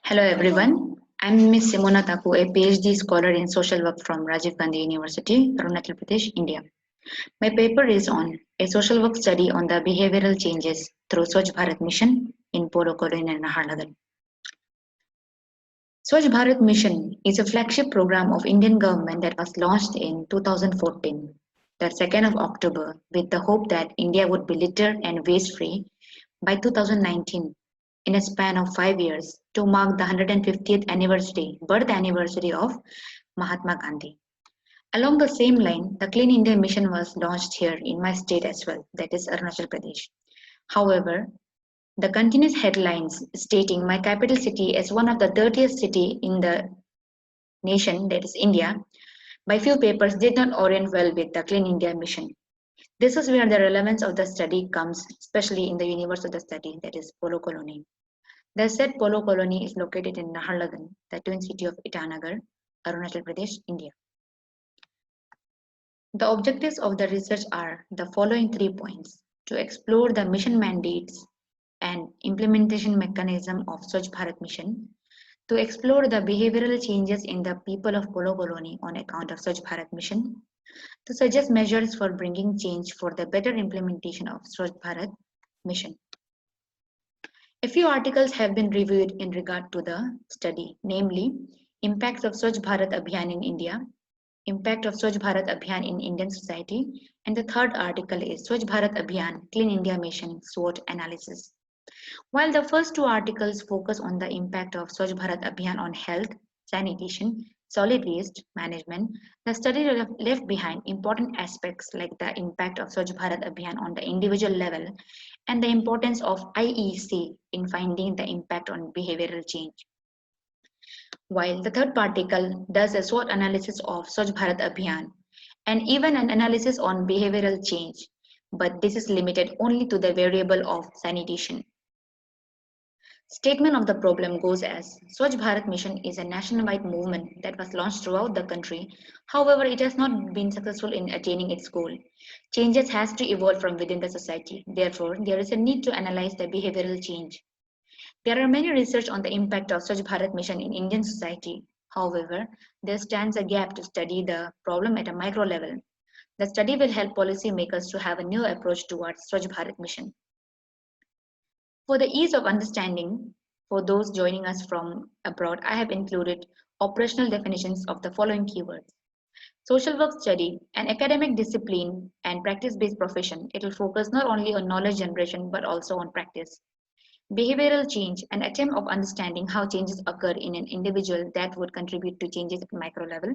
Hello everyone, I'm Miss CEEMONA TAKU, a PhD scholar in social work from RAJIV Gandhi University, Arunachal Pradesh, India. My paper is on a social work study on the behavioral changes through Swach Bharat mission in Polo Colony and Naharnagar. Swach Bharat mission is a flagship program of Indian government that was launched in 2014, the 2nd of October, with the hope that India would be litter and waste free by 2019 in a span of 5 years to mark the 150th birth anniversary of Mahatma Gandhi. Along the same line, the Clean India mission was launched here in my state as well, that is Arunachal Pradesh. However, the continuous headlines stating my capital city as one of the dirtiest city in the nation, that is India, by few papers did not orient well with the Clean India mission. This is where the relevance of the study comes, especially in the universe of the study, that is Polo Colony. The said Polo Colony is located in Naharlagan, the twin city of Itanagar, Arunachal Pradesh, India. The objectives of the research are the following 3 points: to explore the mission mandates and implementation mechanism of Swachh Bharat mission, to explore the behavioral changes in the people of Polo Colony on account of Swachh Bharat mission, to suggest measures for bringing change for the better implementation of Swachh Bharat mission. A few articles have been reviewed in regard to the study, namely Impacts of Swachh Bharat Abhiyan in India, Impact of Swachh Bharat Abhiyan in Indian Society, and the third article is Swachh Bharat Abhiyan Clean India Mission SWOT Analysis. While the first two articles focus on the impact of Swachh Bharat Abhiyan on health, sanitation, solid waste management, the study left behind important aspects like the impact of Swachh Bharat Abhiyan on the individual level and the importance of IEC in finding the impact on behavioral change. While the third article does a SWOT analysis of Swachh Bharat Abhiyan and even an analysis on behavioral change, but this is limited only to the variable of sanitation. Statement of the problem goes as Swachh Bharat Mission is a nationwide movement that was launched throughout the country. However, it has not been successful in attaining its goal. Changes has to evolve from within the society. Therefore, there is a need to analyze the behavioral change. There are many research on the impact of Swachh Bharat Mission in Indian society. However, there stands a gap to study the problem at a micro level. The study will help policymakers to have a new approach towards Swachh Bharat Mission. For the ease of understanding, for those joining us from abroad, I have included operational definitions of the following keywords. Social work study, an academic discipline and practice-based profession. It will focus not only on knowledge generation but also on practice. Behavioral change, an attempt of understanding how changes occur in an individual that would contribute to changes at micro level.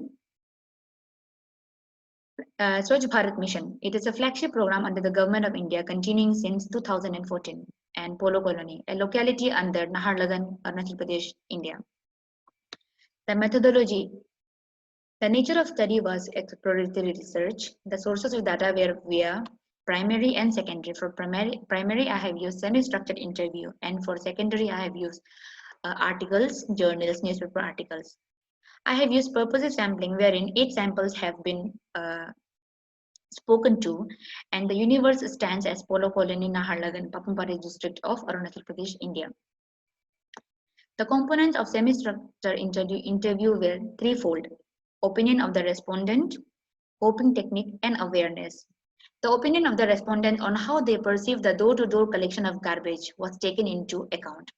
Swachh Bharat Mission. It is a flagship program under the Government of India continuing since 2014 and Polo Colony, a locality under Naharlagan, Arunachal Pradesh, India. The methodology. The nature of study was exploratory research. The sources of data were via primary and secondary. For primary I have used semi-structured interview, and for secondary I have used articles, journals, newspaper articles. I have used purposive sampling wherein 8 samples have been spoken to, and the universe stands as Polo Colony, Naharlagan, Papumpari district of Arunachal Pradesh, India. The components of semi-structured interview were threefold: opinion of the respondent, coping technique, and awareness. The opinion of the respondent on how they perceive the door-to-door collection of garbage was taken into account.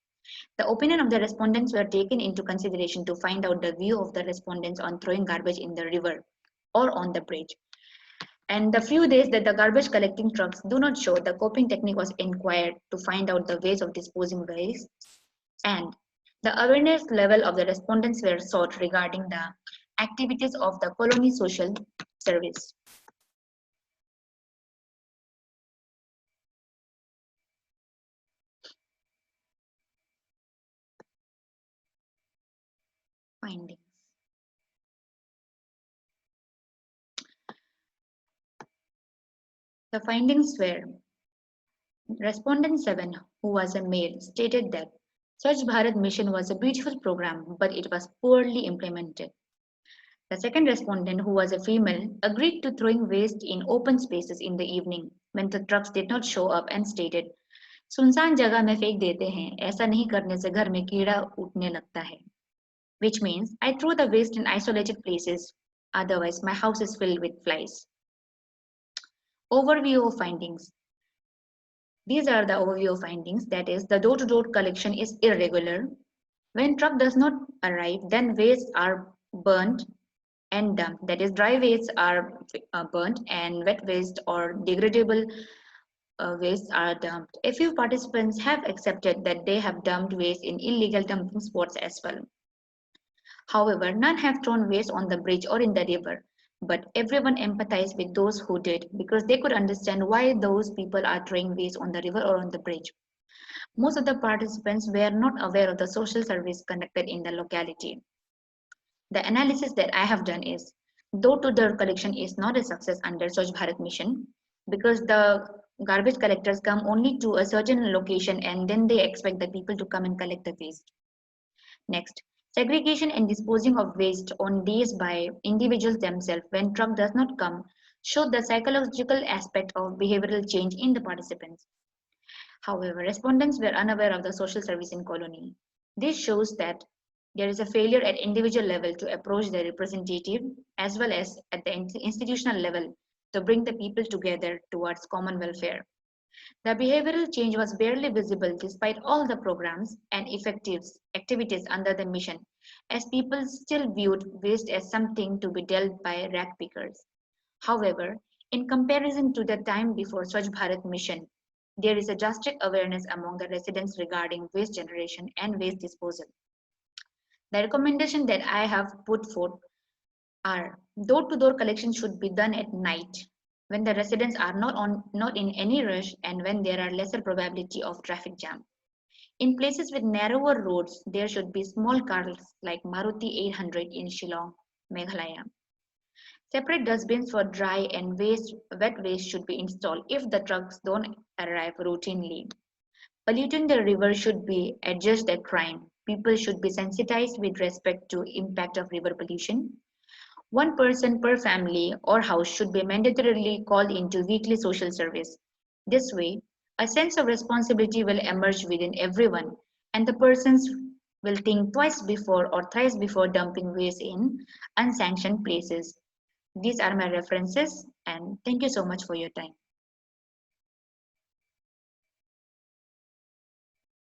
The opinion of the respondents were taken into consideration to find out the view of the respondents on throwing garbage in the river or on the bridge. And the few days that the garbage collecting trucks do not show, the coping technique was inquired to find out the ways of disposing waste, and the awareness level of the respondents were sought regarding the activities of the colony social service. Findings. The findings were: Respondent 7, who was a male, stated that Swachh Bharat Mission was a beautiful program, but it was poorly implemented. The second respondent, who was a female, agreed to throwing waste in open spaces in the evening when the trucks did not show up and stated सुनसान जगह में फेंक देते हैं, ऐसा नहीं करने से घर में कीड़ा उठने लगता है. Which means I throw the waste in isolated places, otherwise my house is filled with flies. Overview of findings. These are the overview of findings, that is, the door-to-door collection is irregular. When truck does not arrive, then wastes are burnt and dumped. That is, dry wastes are burnt and wet waste or degradable wastes are dumped. A few participants have accepted that they have dumped waste in illegal dumping spots as well. However, none have thrown waste on the bridge or in the river, but everyone empathized with those who did because they could understand why those people are throwing waste on the river or on the bridge. Most of the participants were not aware of the social service conducted in the locality. The analysis that I have done is, door-to-door collection is not a success under Swachh Bharat mission because the garbage collectors come only to a certain location and then they expect the people to come and collect the waste. Next, segregation and disposing of waste on days by individuals themselves when truck does not come show the psychological aspect of behavioral change in the participants. However, respondents were unaware of the social service in colony. This shows that there is a failure at individual level to approach the representative as well as at the institutional level to bring the people together towards common welfare. The behavioral change was barely visible despite all the programs and effectives activities under the mission, as people still viewed waste as something to be dealt by rag pickers. However, in comparison to the time before Swachh Bharat mission, there is a drastic awareness among the residents regarding waste generation and waste disposal. The recommendation that I have put forth are door-to-door collection should be done at night when the residents are not in any rush and when there are lesser probability of traffic jam. In places with narrower roads, there should be small cars like Maruti 800 in Shillong, Meghalaya. Separate dustbins for dry and wet waste should be installed if the trucks don't arrive routinely. Polluting the river should be adjudged a crime. People should be sensitized with respect to impact of river pollution. One person per family or house should be mandatorily called into weekly social service. This way, a sense of responsibility will emerge within everyone, and the persons will think twice before or thrice before dumping waste in unsanctioned places. These are my references, and thank you so much for your time.